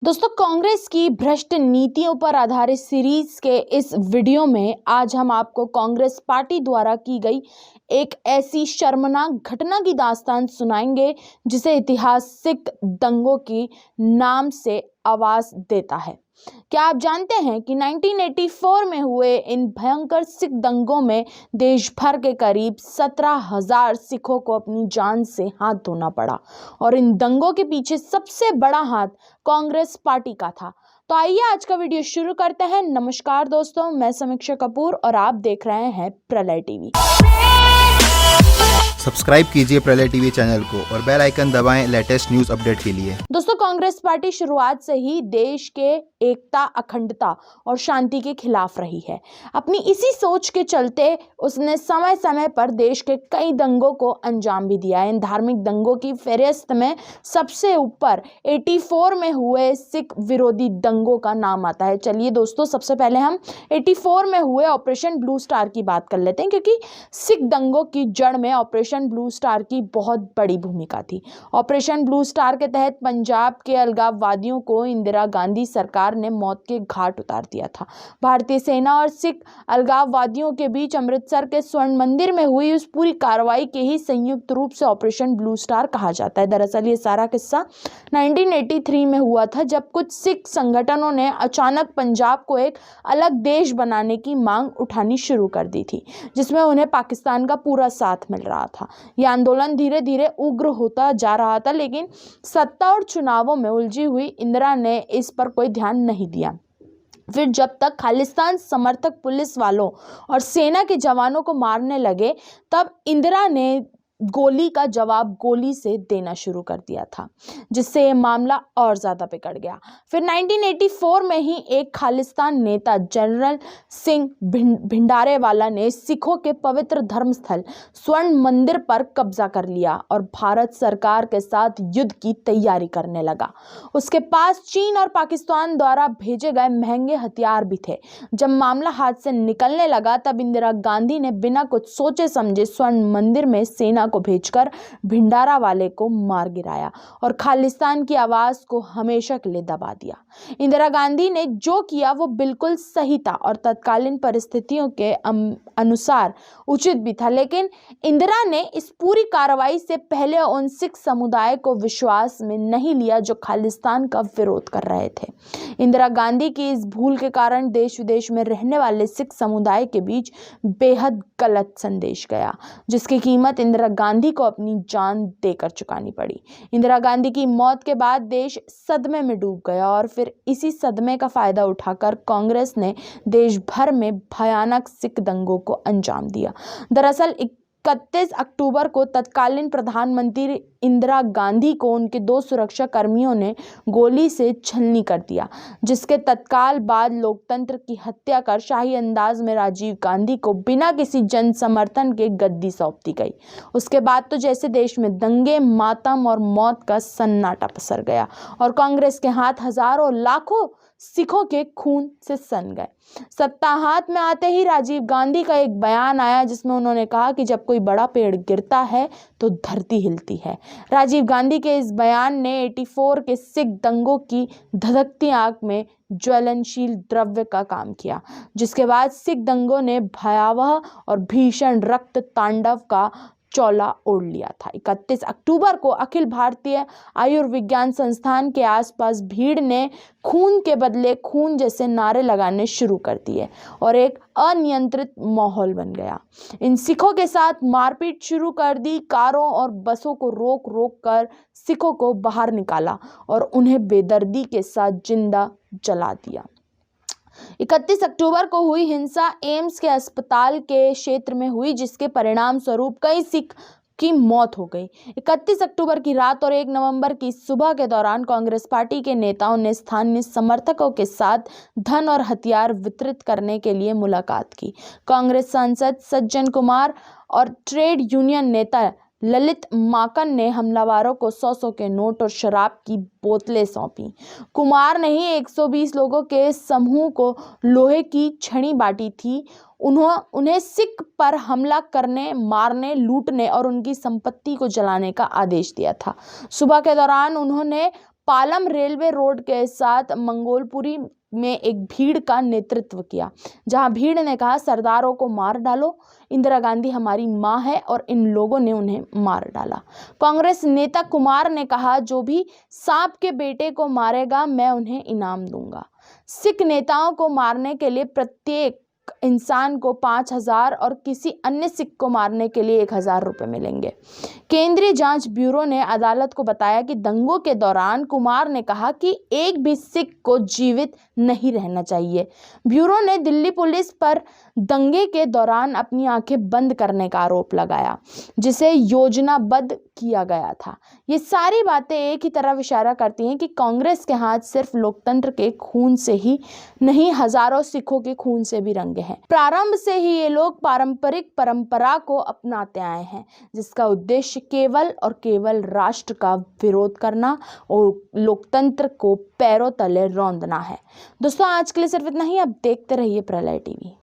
दोस्तों, कांग्रेस की भ्रष्ट नीतियों पर आधारित सीरीज के इस वीडियो में आज हम आपको कांग्रेस पार्टी द्वारा की गई एक ऐसी शर्मनाक घटना की दास्तान सुनाएंगे जिसे ऐतिहासिक दंगों की नाम से आवाज देता है। क्या आप जानते हैं कि 1984 में हुए इन भयंकर सिख दंगों में देश भर के करीब 17,000 सिखों को अपनी जान से हाथ धोना पड़ा और इन दंगों के पीछे सबसे बड़ा हाथ कांग्रेस पार्टी का था। तो आइए आज का वीडियो शुरू करते हैं। नमस्कार दोस्तों, मैं समीक्षा कपूर और आप देख रहे हैं प्रलय टीवी। सब्सक्राइब कीजिए प्रलय टीवी चैनल को और बेल आइकन दबाएं लेटेस्ट न्यूज अपडेट के लिए। दोस्तों, कांग्रेस पार्टी शुरुआत से ही देश के एकता, अखंडता और शांति के खिलाफ रही है। अपनी इसी सोच के चलते उसने समय समय पर देश के कई दंगों को अंजाम भी दिया। इन धार्मिक दंगों की फहरिस्त में सबसे ऊपर 84 में हुए सिख विरोधी दंगों का नाम आता है। चलिए दोस्तों, सबसे पहले हम 84 में हुए ऑपरेशन ब्लू स्टार की बात कर लेते हैं, क्योंकि सिख दंगों की जड़ में ऑपरेशन ब्लू स्टार की बहुत बड़ी भूमिका थी। ऑपरेशन ब्लू स्टार के तहत पंजाब के अलगाववादियों को इंदिरा गांधी सरकार ने मौत के घाट उतार दिया था। भारतीय सेना और सिख अलगाववादियों के बीच अमृतसर के स्वर्ण मंदिर में हुई उस पूरी कार्रवाई के ही संयुक्त रूप से ऑपरेशन ब्लू स्टार कहा जाता है। दरअसल ये सारा किस्सा 1983 में हुआ था, जब कुछ सिख संगठनों ने अचानक पंजाब को एक अलग देश बनाने की मांग उठानी शुरू कर दी थी, जिसमें उन्हें पाकिस्तान का पूरा साथ मिल रहा था। यह आंदोलन धीरे धीरे उग्र होता जा रहा था, लेकिन सत्ता और चुनावों में उलझी हुई इंदिरा ने इस पर कोई ध्यान नहीं दिया। फिर जब तक खालिस्तान समर्थक पुलिस वालों और सेना के जवानों को मारने लगे, तब इंदिरा ने गोली का जवाब गोली से देना शुरू कर दिया था, जिससे ये मामला और ज़्यादा बिगड़ गया। फिर 1984 में ही एक खालिस्तान नेता जनरल सिंह भिंडारेवाला ने सिखों के पवित्र धर्मस्थल स्वर्ण मंदिर पर कब्जा कर लिया और भारत सरकार के साथ युद्ध की तैयारी करने लगा। उसके पास चीन और पाकिस्तान द्वारा भेजे गए महंगे हथियार भी थे। जब मामला हाथ से निकलने लगा, तब इंदिरा गांधी ने बिना कुछ सोचे समझे स्वर्ण मंदिर में सेना को भेजकर भिंडारा वाले को मार गिराया और खालिस्तान की आवाज को हमेशा के लिए दबा दिया। इंदिरा गांधी ने जो किया वो बिल्कुल सही था और तत्कालीन परिस्थितियों के अनुसार उचित भी था, लेकिन इंदिरा ने इस पूरी कार्रवाई से पहले उन सिख समुदाय को विश्वास में नहीं लिया जो खालिस्तान का विरोध कर रहे थे। इंदिरा गांधी की इस भूल के कारण देश विदेश में रहने वाले सिख समुदाय के बीच बेहद गलत संदेश गया, जिसकी कीमत इंदिरा गांधी को अपनी जान देकर चुकानी पड़ी। इंदिरा गांधी की मौत के बाद देश सदमे में डूब गया और फिर इसी सदमे का फायदा उठाकर कांग्रेस ने देश भर में भयानक सिख दंगों को अंजाम दिया। दरअसल 31 अक्टूबर को तत्कालीन प्रधानमंत्री इंदिरा गांधी को उनके 2 सुरक्षा कर्मियों ने गोली से छलनी कर दिया, जिसके तत्काल बाद लोकतंत्र की हत्या कर शाही अंदाज में राजीव गांधी को बिना किसी जन समर्थन के गद्दी सौंप दी गई। उसके बाद तो जैसे देश में दंगे, मातम और मौत का सन्नाटा पसर गया और कांग्रेस के हाथ हजारों लाखों सिखों के खून से सन गए। सत्ता हाथ में आते ही राजीव गांधी का एक बयान आया, जिसमें उन्होंने कहा कि जब कोई बड़ा पेड़ गिरता है तो धरती हिलती है। राजीव गांधी के इस बयान ने 84 के सिख दंगों की धधकती आग में ज्वलनशील द्रव्य का काम किया, जिसके बाद सिख दंगों ने भयावह और भीषण रक्त तांडव का चौला ओढ़ लिया था। 31 अक्टूबर को अखिल भारतीय आयुर्विज्ञान संस्थान के आसपास भीड़ ने खून के बदले खून जैसे नारे लगाने शुरू कर दिए और एक अनियंत्रित माहौल बन गया। इन सिखों के साथ मारपीट शुरू कर दी। कारों और बसों को रोक रोक कर सिखों को बाहर निकाला और उन्हें बेदर्दी के साथ जिंदा जला दिया। 31 अक्टूबर को हुई हिंसा एम्स के अस्पताल के क्षेत्र में हुई, जिसके परिणाम स्वरूप कई सिख की मौत हो गई। 31 अक्टूबर की रात और 1 नवंबर की सुबह के दौरान कांग्रेस पार्टी के नेताओं ने स्थानीय समर्थकों के साथ धन और हथियार वितरित करने के लिए मुलाकात की। कांग्रेस सांसद सज्जन कुमार और ट्रेड यूनियन नेता ललित माकन ने हमलावरों को 100 के नोट और शराब की बोतलें सौंपी। कुमार ने ही 120 लोगों के समूह को लोहे की छड़ी बांटी थी। उन्हें सिख पर हमला करने, मारने, लूटने और उनकी संपत्ति को जलाने का आदेश दिया था। सुबह के दौरान उन्होंने पालम रेलवे रोड के साथ मंगोलपुरी में एक भीड़ का नेतृत्व किया, जहां भीड़ ने कहा, सरदारों को मार डालो, इंदिरा गांधी हमारी मां है और इन लोगों ने उन्हें मार डाला। कांग्रेस नेता कुमार ने कहा, जो भी सांप के बेटे को मारेगा मैं उन्हें इनाम दूंगा। सिख नेताओं को मारने के लिए प्रत्येक इंसान को 5,000 और किसी अन्य सिख को मारने के लिए 1,000 रुपए मिलेंगे। केंद्रीय जांच ब्यूरो ने अदालत को बताया कि दंगों के दौरान कुमार ने कहा कि एक भी सिख को जीवित नहीं रहना चाहिए। ब्यूरो ने दिल्ली पुलिस पर दंगे के दौरान अपनी आंखें बंद करने का आरोप लगाया, जिसे योजनाबद्ध किया गया था। ये सारी बातें एक ही तरफ इशारा करती हैं कि कांग्रेस के हाथ सिर्फ लोकतंत्र के खून से ही नहीं, हजारों सिखों के खून से भी रंगे हैं। प्रारंभ से ही ये लोग पारंपरिक परंपरा को अपनाते आए हैं, जिसका उद्देश्य केवल और केवल राष्ट्र का विरोध करना और लोकतंत्र को पैरों तले रौंदना है। दोस्तों, आज के लिए सिर्फ इतना ही। अब देखते रहिए प्रलय टीवी।